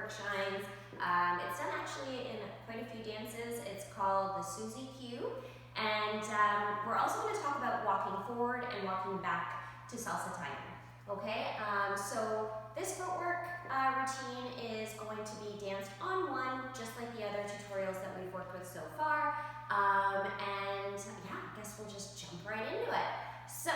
footwork shines. It's done actually in quite a few dances. It's called the Suzie-Q. And we're also going to talk about walking forward and walking back to salsa timing. Okay, so this footwork routine is going to be danced on one, just like the other tutorials that we've worked with so far. And yeah, I guess we'll just jump right into it. So,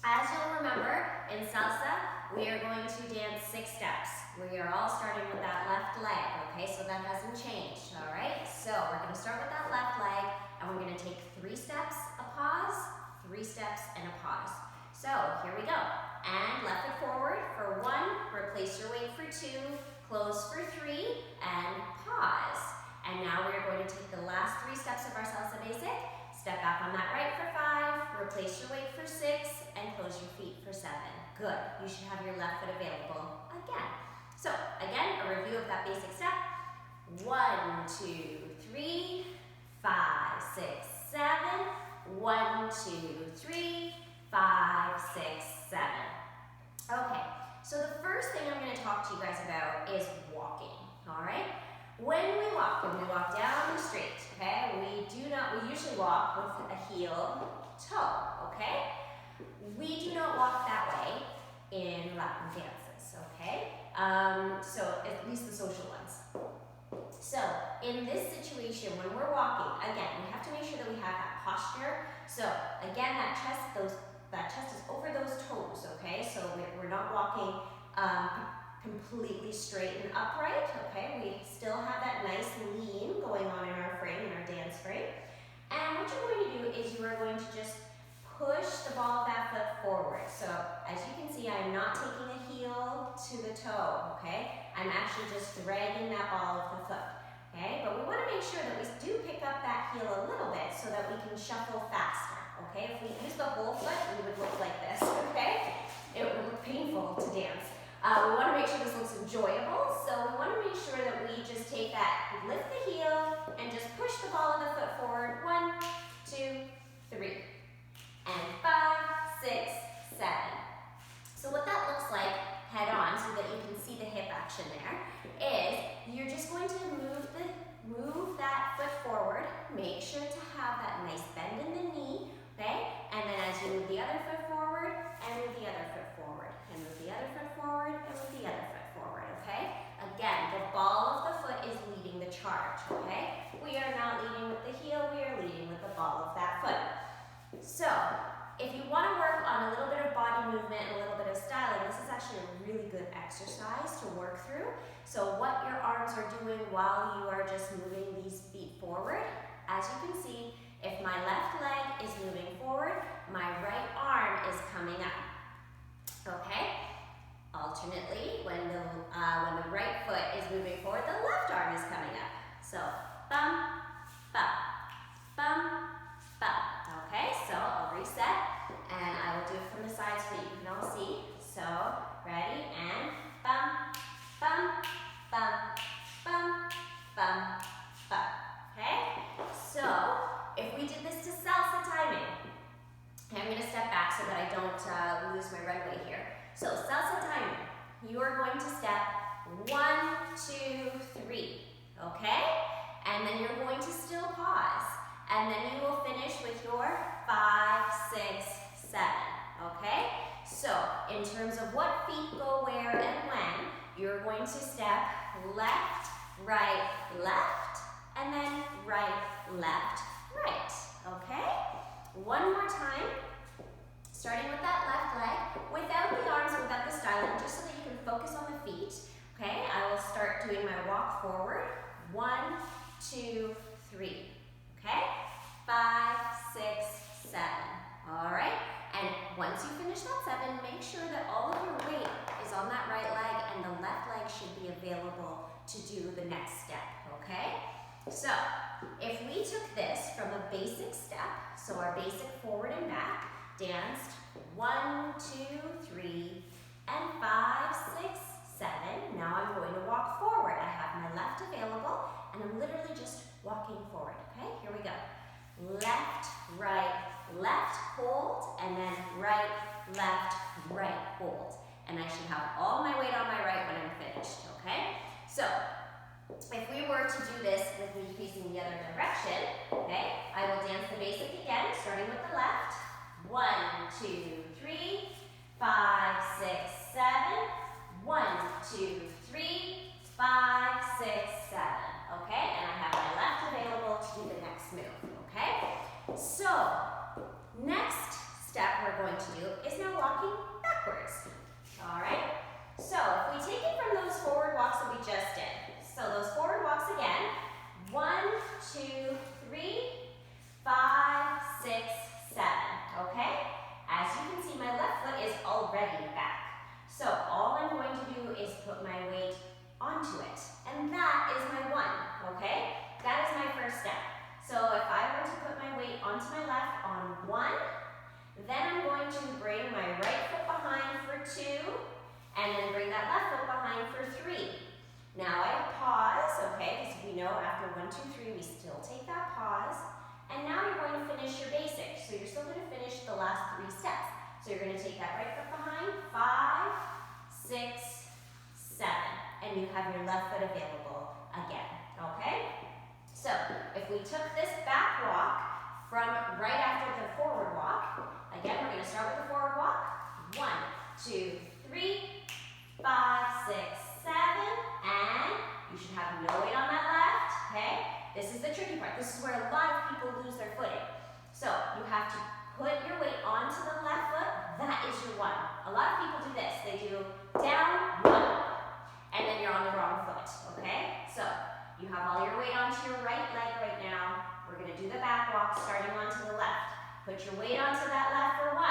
as you'll remember, in salsa, we are going to dance 6 steps. We are all starting with that left leg, okay? So that hasn't changed, all right? So we're going to start with that left leg, and we're going to take 3 steps, a pause, 3 steps, and a pause. So here we go. And left foot forward for 1, replace your weight for 2, close for 3, and pause. And now we're going to take the last 3 steps of our salsa basic, step back on that right for 5, replace your weight for 6, and close your feet for 7. Good. You should have your left foot available again. So again, a review of that basic step. 1, 2, 3, 5, 6, 7. 1, 2, 3, 5, 6, 7. Okay, so the first thing I'm going to talk to you guys about is walking, all right? When we walk down the street, okay, we usually walk with a heel toe, okay? We do not walk that way in Latin dances, okay? So at least the social ones. So in this situation, when we're walking, again, we have to make sure that we have that posture. So again, that chest is over those toes, okay? So we're not walking completely straight and upright, okay? We still have that nice lean going on in our frame, in our dance frame. And what you're going to do is you are going to just push the ball of that foot forward. So as you can see, I'm not taking the heel to the toe, okay? I'm actually just dragging that ball of the foot, okay? But we want to make sure that we do pick up that heel a little bit so that we can shuffle faster, okay? If we use the whole foot, we would look like this, okay? It would look painful to dance. We want to make sure this looks enjoyable, so we want to make sure that we just take that, lift the heel, and just push the ball of the foot forward. 1, 2, 3, and 5, 6, 7. So what that looks like head on, so that you can see the hip action there, is you're just going to move that foot forward. Make sure to have that nice bend in the knee, okay? And then as you move the other foot forward, and move the other foot forward, and move the other foot forward, and move the other foot forward, okay? Again, the ball of the foot is leading the charge, okay? We are not leading with the heel, we are leading with the ball of that foot. So, if you want to work on a little bit of body movement and a little bit of styling, this is actually a really good exercise to work through. So what your arms are doing while you are just moving these feet forward, as you can see, if my left leg is moving forward, my right arm is coming up, okay? Alternately, when the right foot is moving forward, the left arm is coming up. So, bum, bum, bum, bum. Okay, so I'll reset, and I will do it from the side so that you can all see. So, ready, and bum, bum, bum, bum, bum, bum. Okay, so if we did this to salsa timing, okay, I'm going to step back so that I don't lose my runway here. So salsa timing, you are going to step 1, 2, 3, okay? And then you're going to still pause. And then you will finish with your 5, 6, 7, okay? So in terms of what feet go where and when, you're going to step left, right, left, and then right, left, right, okay? One more time, starting with that left leg, without the arms, without the styling, just so that you can focus on the feet, okay? I will start doing my walk forward. 1, 2, 3, okay? 5, 6, 7, all right? And once you finish that 7, make sure that all of your weight is on that right leg and the left leg should be available to do the next step, okay? So, if we took this from a basic step, so our basic forward and back, danced 1, 2, 3, and 5, 6, 7. Now I'm going to walk forward. I have my left available, and I'm literally just walking forward, okay? Here we go. Left, right, left, hold, and then right, left, right, hold. And I should have all my weight on my right when I'm finished, okay? were to do this with me facing the other direction, okay, I will dance the basic again, starting with the left. 1, 2, 3, 5, 6, 7. 1, 2, 3, 5, 6, 7. Okay, and I have my left available to do the next move. Okay, so next step we're going to do is now walking backwards. All right, so if we take it from those forward walks that we just did, so those forward walks again, 1, 2, 3, 5, 6, 7. Okay, as you can see, my left foot is already back. So all I'm going to do is put my weight onto it, and that is my 1. Okay, that is my first step. So if I were to put my weight onto my left on 1, then I'm going to bring my right foot behind for 2, and then bring that left foot behind for 3. Now I pause, okay, because we know after 1, 2, 3, we still take that pause. And now you're going to finish your basic. So you're still going to finish the last 3 steps. So you're going to take that right foot behind, 5, 6, 7. And you have your left foot available again, okay? So if we took this back walk from right after the forward walk, again, we're going to start with the forward walk. 1, 2, 3, 5, 6, 7, and you should have no weight on that left, okay? This is the tricky part. This is where a lot of people lose their footing. So you have to put your weight onto the left foot. That is your 1. A lot of people do this. They do down, 1, and then you're on the wrong foot, okay? So you have all your weight onto your right leg right now. We're going to do the back walk starting onto the left. Put your weight onto that left for 1.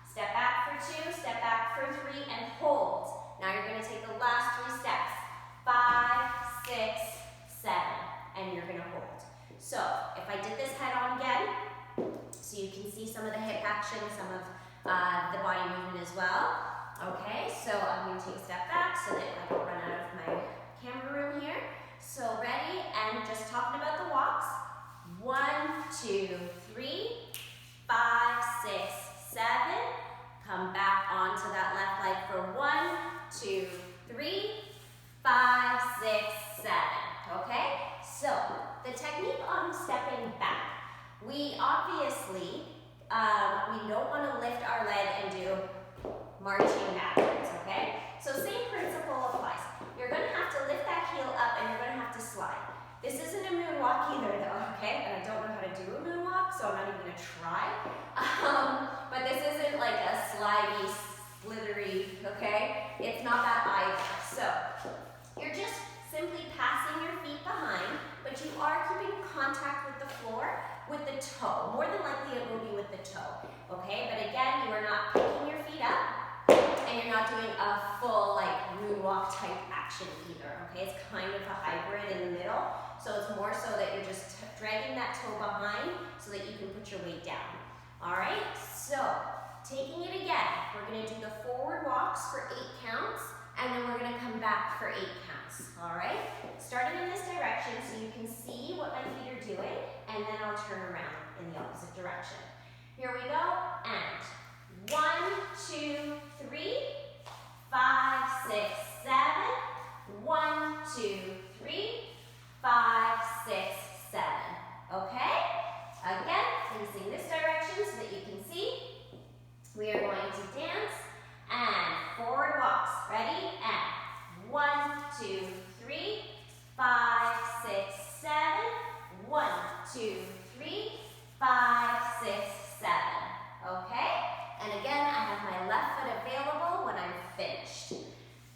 Step back for 2, step back for 3, and hold. Now you're going to take the last 3 steps. 5, 6, 7, and you're going to hold. So if I did this head on again, so you can see some of the hip action, some of the body movement as well. Okay, so I'm going to take a step back so that I don't run out of my camera room here. So ready, and just talking about the walks. 1, 2, 3, 5, 6, 7. Come back onto that left leg for 1, 2, 3, 5, 6, 7. Okay? So the technique on stepping back, we obviously we don't want to lift our leg and do marching backwards, okay? So same principle applies. You're going to have to lift that heel up and you're going to have to slide. This isn't a moonwalk either though, okay? And I don't know how to do a moonwalk, so I'm not even going to try. But this isn't like a slidey, slithery, okay? It's not that either. So you're just simply passing your feet behind, but you are keeping contact with the floor with the toe. More than likely it will be with the toe, okay? But again, you are not picking your feet up, and you're not doing a full like moonwalk type action either, okay? It's kind of a hybrid in the middle, so it's more so that you're just dragging that toe behind so that you can put your weight down. All right, so taking it again, we're gonna do the forward walks for 8 counts, and then we're gonna come back for 8 counts, all right? Starting in this direction so you can see what my feet are doing, and then I'll turn around in the opposite direction. Here we go, and 1, 2, 3, 5, 6, 7. 1, 2, 3, 5, 6, 7. Okay? Again, facing this direction so that you can see. We are going to dance and forward walks. Ready? And 1, 2, 3, 5, 6, 7. 1, 2, 3, 5, 6, 7. Okay? And again, I have my left foot available when I'm finished.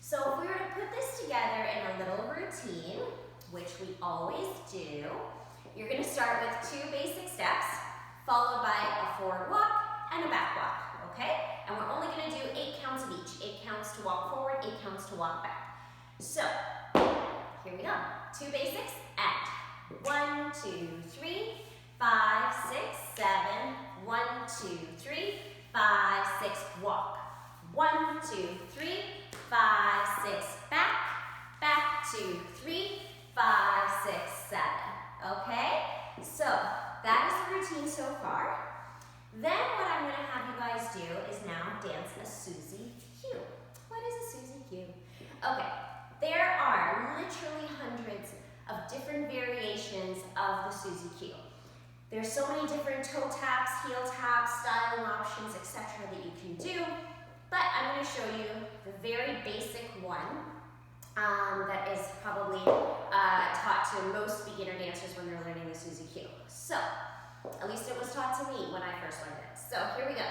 So if we were to put this together in a little routine, which we always do, you're going to start with 2 basic steps, followed by a forward walk and a back walk, okay? And we're only going to do 8 counts of each. 8 counts to walk forward, 8 counts to walk back. So, here we go. 2 basics, and 1, 2, 3, 5, 6, 7. 1, 2, 3, 5, 6, walk. 1, 2, 3, 5, 6, back, 2, 3, 5, 6, 7. Okay? So, that is the routine so far. Then what I'm going to have you guys do is now dance a Suzie-Q. What is a Suzie-Q? Okay, there are literally hundreds of different variations of the Suzie-Q. There's so many different toe taps, heel taps, styling options, etc. that you can do, but I'm going to show you the very basic one that is probably taught to most beginner dancers when they're learning the Suzie-Q. So, at least it was taught to me when I first learned it. So, here we go.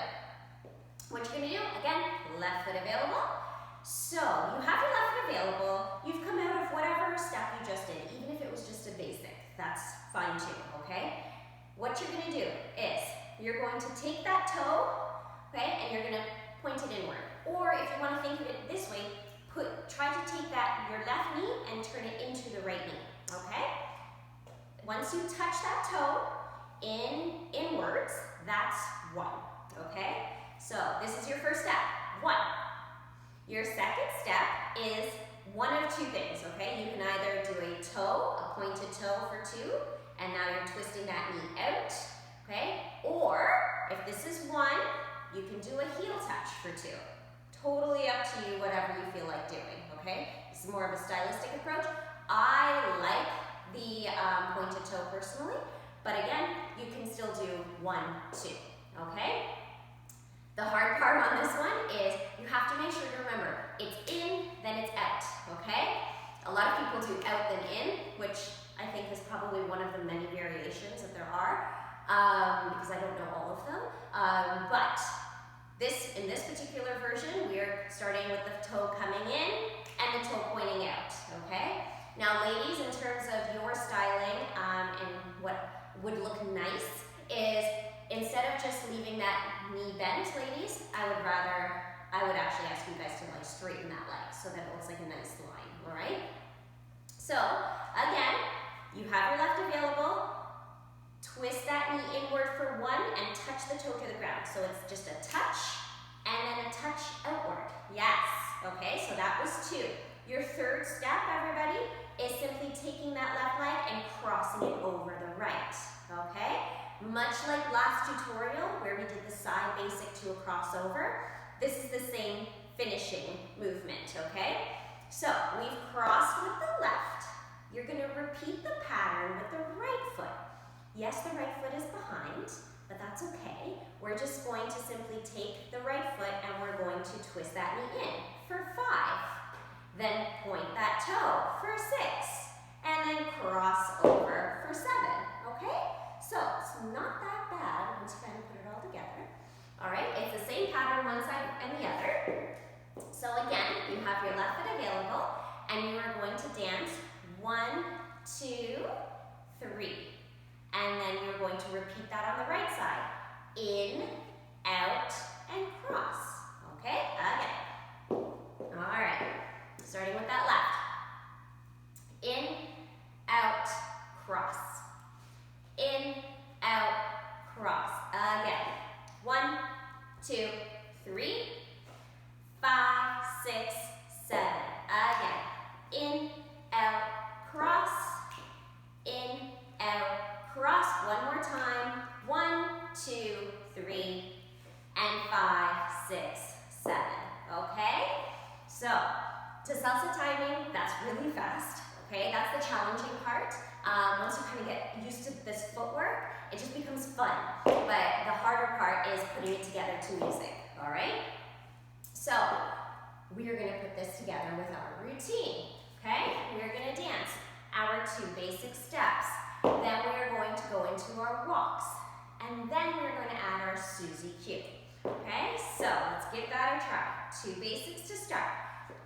What you're going to do, again, left foot available. So, you have your left foot available. You've come out of whatever step you just did, even if it was just a basic. That's fine too, okay? What you're going to do is you're going to take that toe, okay, and you're going to point it inward. Or if you want to think of it this way, try to take your left knee and turn it into the right knee, okay? Once you touch that toe inwards, that's one, okay? So this is your first step, one. Your second step is one of two things, okay? You can either do a toe, a pointed toe for two, and now you're twisting that knee out, okay? Or, if this is one, you can do a heel touch for two. Totally up to you, whatever you feel like doing, okay? This is more of a stylistic approach. I like the pointed toe personally, but again, you can still do 1, 2, okay? The hard part on this one is you have to make sure to remember, it's in, then it's out, okay? A lot of people do out then in, which I think is probably one of the many variations that there are, because I don't know all of them, but in this particular version, we're starting with the toe coming in and the toe pointing out, okay? Now ladies, in terms of your styling and what would look nice is instead of just leaving that knee bent, ladies, I would actually ask you guys to like straighten that leg so that it looks like a nice line, all right? So again, you have your left available, twist that knee inward for 1 and touch the toe to the ground. So it's just a touch and then a touch outward. Yes, okay, so that was 2. Your third step, everybody, is simply taking that left leg and crossing it over the right, okay? Much like last tutorial where we did the side basic to a crossover, this is the same finishing movement, okay? So we've crossed with the left. You're going to repeat the pattern with the right foot. Yes, the right foot is behind, but that's okay. We're just going to simply take the right foot and we're going to twist that knee in for 5. Then point that toe for 6. And then cross over for 7, okay? So it's not that bad once you kind of put it all together. All right, it's the same pattern one side and the other. So again, you have your left foot available and you are going to dance 1, 2, 3. And then you're going to repeat that on the right side. In, out, and cross. Okay, again. All right, starting with that left. In, out, cross. In, out, cross. Again. 1, 2, 3, 5, 6, 7. Again. In, out, cross. In, out, cross. One more time. 1, 2, 3, and 5, 6, 7. Okay? So, to salsa timing, that's really fast. Okay? That's the challenging part. Once you kind of get used to this footwork, it just becomes fun. But the harder part is putting it together to music. All right? So, we are going to put this together with our routine. Okay? We are going to dance our 2 basic steps. Then we are going to go into our walks. And then we're going to add our Suzie-Q. Okay, so let's give that a try. 2 basics to start.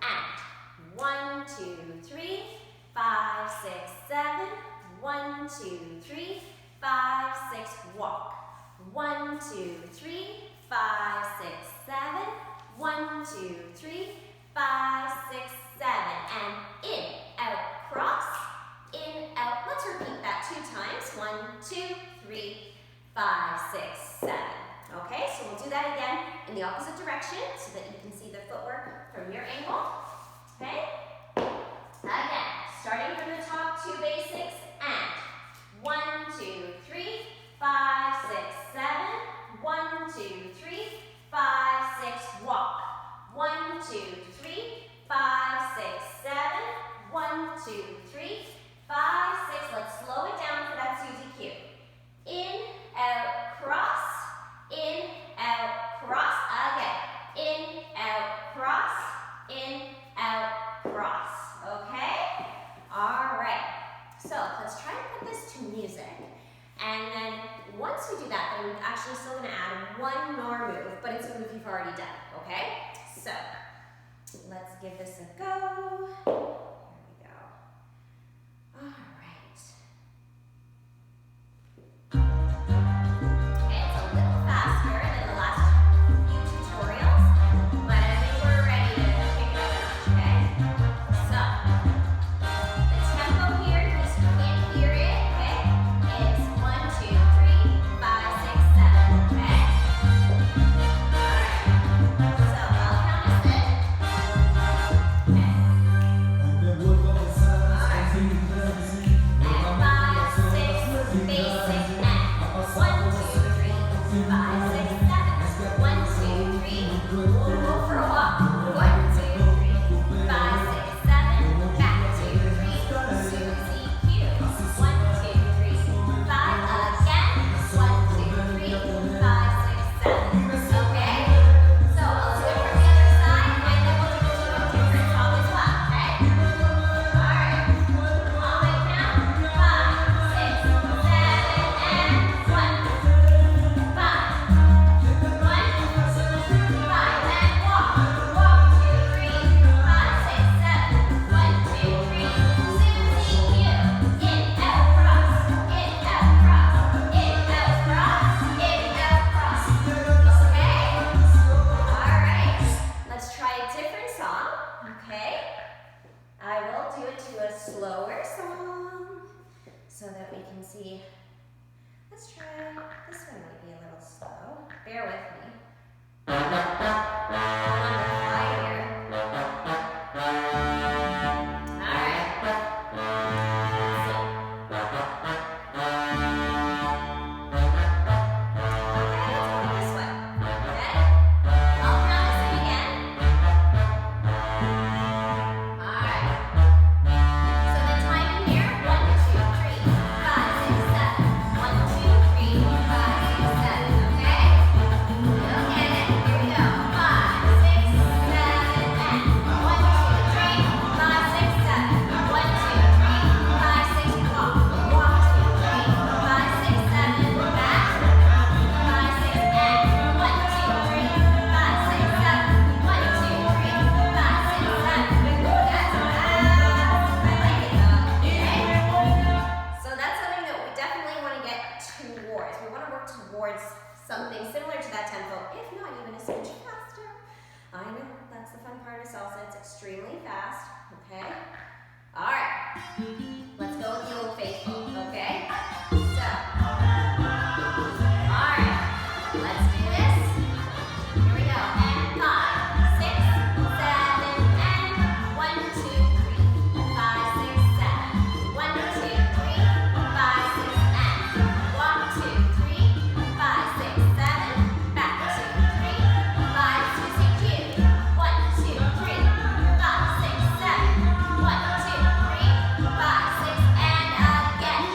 And 1, 2, 3, 5, 6, 7. 1, 2, 3, 5, 6, walk. 1, 2, 3, 5, 6, 7. 1, 2, 3, 5, 6, 7. And in, out, cross. In, out. Let's repeat that 2 times. 1, 2, 3, 5, 6, 7. Okay, so we'll do that again in the opposite direction so that you can see the footwork from your angle. Okay? Again, starting from the top, 2 basics, and 1, 2, 3, 5, 6, 7. 1, 2, 3, 5, 6, walk. 1, 2, 3, 5, 6, 7. 1, 2, 3, 5, actually still gonna add one more move, but it's a move you've already done, okay? So, let's give this a go. Here we go. All right. Okay, it's a little faster than the last few tutorials, but I think we're ready to pick it up a notch, okay? So, the tempo here, in case you can't hear it, okay, is 1, 2, 3, 5, 6, 7, okay? Alright, so I'll count us in. Okay. And 5, 6, basic and 1, 2, 3, 5, 6, 7. 1, 2, 3. We'll go for a walk. 1, 2, 3, 5, 6, 7. Back 2, 3. Suzie-Q. 1, 2, 3, 5 again. 1, 2, 3, 5, 6, 7. Okay? So I'll do it from the other side, and then we'll do a different song as well. Okay? Alright. On my count. 5, 6, 7, and 1. 5. 1, 5, and walk. Walk 2, 3, 5, 6, 7. 1, 2, 3. Suzie-Q. In, out, cross. In, out, cross. In, out, cross. In, out, cross. Okay? Alright. Let's try a different song. Okay? I will do it to a slower song so that we can see. Let's try, this one might be a little slow. Bear with me. I'm on the fly here. Alright. Let's see. Okay, let's go this way. Okay? I'll count us in again. Alright. So the timing here, 1, 2, 3, 5, 6, 7. 1, 2, 3, 5, 6, 7. Okay? You'll get it. Here we go. 5, 6, 7, and 1, 2, 3, 5, 6, 7. 1, 2, 3, 5, 6, walk. Walk 2, 3, 5, 6, 7. Back. 5, 6, and 1, 2, 3, 5, 6, 7. 1, 2, 3, 5, 6, 7. Ooh, that's fast. I like it though. Okay? So that's something that we definitely want to get towards. We want to work towards something similar to that tempo, if not even a smidge faster. I know, that's the fun part of salsa. It's extremely fast, okay? All right, let's go with the old faithful, okay? So, all right, let's do this. Here we go, and 5, 6, 7, and 1, 2, 3, 5, 6, 7. 1, 2, 3, 5, 6, and walk 2, 3, 5, 6, 7. Back 2, 3, 5, Suzie-Q. 1, 2, 3, 5, 6, 7. 1, 2, 3, 5, 6, and again.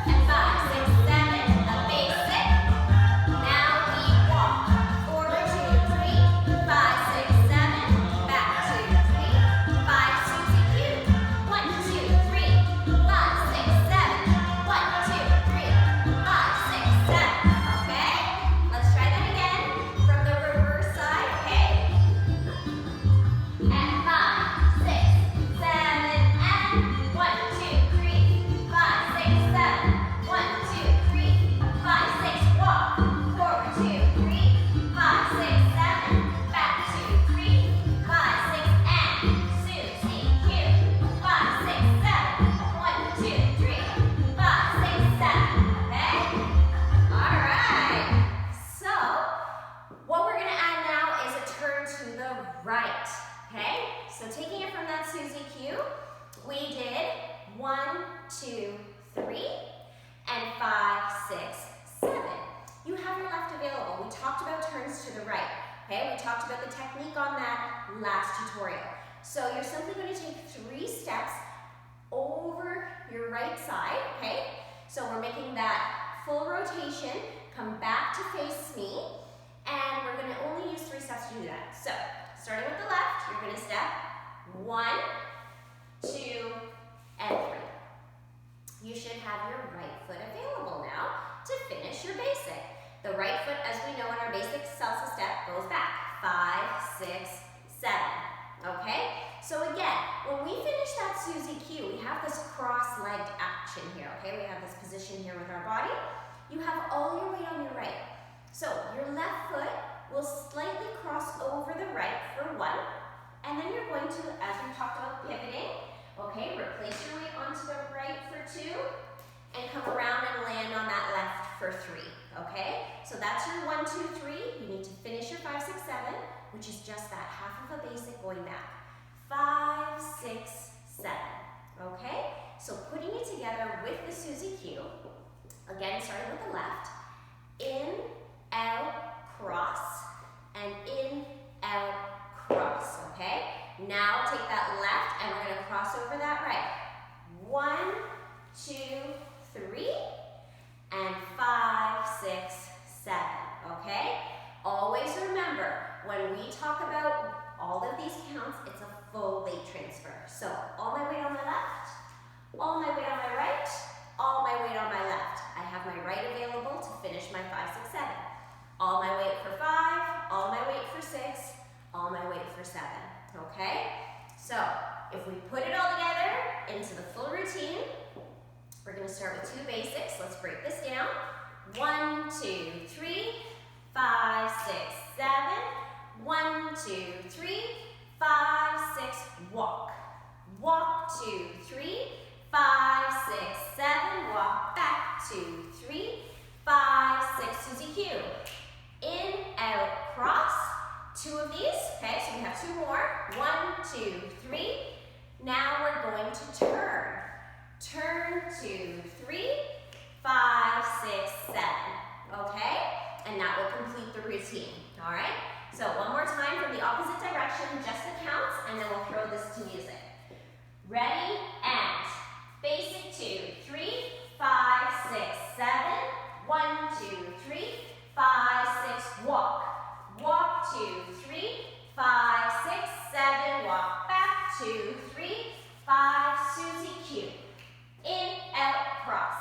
And 5, 6, 7, a basic. Now we walk. Forward 2, 3, 5, 6, 7. Back 2, 3, 5, Suzie-Q. 1, 2, 3, 5, 6, 7. 1, 2, 3, 5, 6, 7. Okay? Let's try that again from the reverse side. Okay? And 5, 6, 7, and 1, 2, 3, 5, 6, 7. 1, 2, 3, 5, 6, walk. Forward 2, 3, 5, 6, 7. Back 2, 3, 5, 6, and Suzie-Q. 5, 6, 7. 1, 2, 3, 5, 6, 7. Okay? Alright. So, what we're gonna add now is a turn to the right. Okay? So taking it from that Suzie-Q, we did 1, 2, 3, and 5, 6, 7. You have your left available. We talked about turns to the right. Okay? We talked about the technique on that last tutorial. So you're simply going to take 3 steps over your right side. Okay? So we're making that full rotation. Come back to face me. And we're going to only use 3 steps to do that. So, starting with the left, you're going to step 1, 2, and 3. You should have your right foot available now to finish your basic. The coordination here with our body. You have all your weight on your right. So your left foot will slightly cross over the right for 1, and then you're going to, as we talked about pivoting, okay, replace your weight onto the right for 2, and come around and land on that left for 3, okay? So that's your 1, 2, 3. You need to finish your 5, 6, 7, which is just that half of a basic going back. 5, 6, 7, okay? So putting it together with the Suzie-Q, again, starting with the left, in, out, cross, and in, out, cross, okay? Now take that left and we're gonna cross over that right. 1, 2, 3, and 5, 6, 7, okay? Always remember, when we talk about all of these counts, it's a full weight transfer. So all my weight on my left, all my weight on my right, all my weight on my left. I have my right available to finish my 5, 6, 7. All my weight for 5, all my weight for 6, all my weight for 7, okay? So if we put it all together into the full routine, we're gonna start with 2 basics. Let's break this down. 1, 2, 3, 5, 6, 7. 1, 2, 3, 5, 6, walk. Walk, 2, 3, 5, 6, 7, walk back, 2, 3, 5, 6, Suzie-Q. In, out, cross, 2 of these, okay, so we have 2 more. 1, 2, 3. Now we're going to turn. Turn, 2, 3, 5, 6, 7, okay? And that will complete the routine, all right? So one more time from the opposite direction, just the counts, and then we'll throw this to music. Ready, and basic 2, 3, 5, 6, 7. 1, 2, 3, 5, 6, walk. Walk, 2, 3, 5, 6, 7, walk back, 2, 3, 5, Suzie-Q. In, out, cross.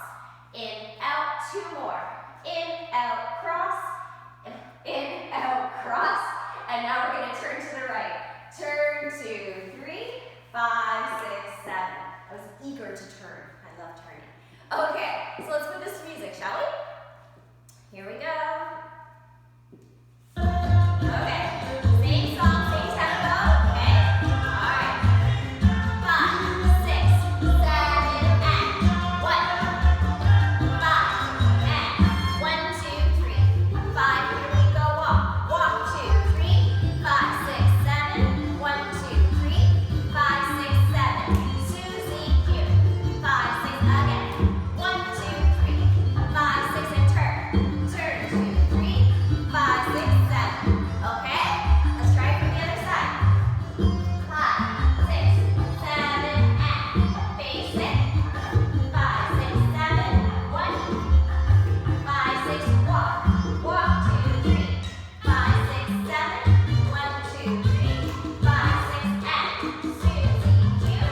In, out, 2 more. In, out, cross. In, out, cross. And now we're going to turn to the right. Turn, 2, 3, 5, 6, 7. I was eager to turn. I love turning. Okay, so let's put this to music, shall we? Here we go. Okay, same song, same tempo, okay? All right. 5, 6, 7, and 1. 5, and 1, 2, 3. 5, here we go, walk. Walk, 2, 3, 5, 6, 7. 1, 2, 3, 5, 6, 7. Suzie-Q. 5, 6, again. 1, 2, 3, 5, 6, and turn. Turn, 2, 3, 5, 6, 7. Okay? Let's try it from the other side. 5, 6, 7, and basic. 5, 6, 7, 1. 5, 6, walk. Walk, 2, 3, 5, 6, 7. 1, 2, 3, 5, 6, and Suzie-Q.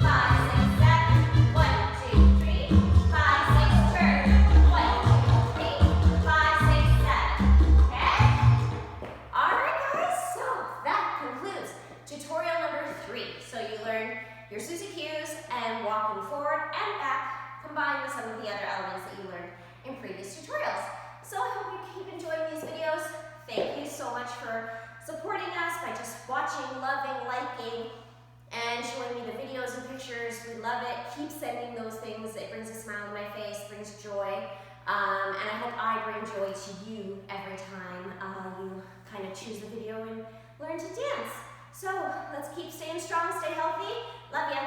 5, 6, 7. 1, 2, 3, 5, 6, turn. 1, 2, 3, 5, 6, 7. Okay? Alright guys, so that concludes tutorial number 3. So you learned your Suzie-Qs and walking forward and back combined with some of the other elements that you learned in previous tutorials. So I hope you keep enjoying these videos. Thank you so much for supporting us by just watching, loving, liking, and showing me the videos and pictures. We love it. Keep sending those things. It brings a smile on my face, brings joy. And I hope I bring joy to you every time you kind of choose the video and learn to dance. So let's keep staying strong, stay healthy. Love ya.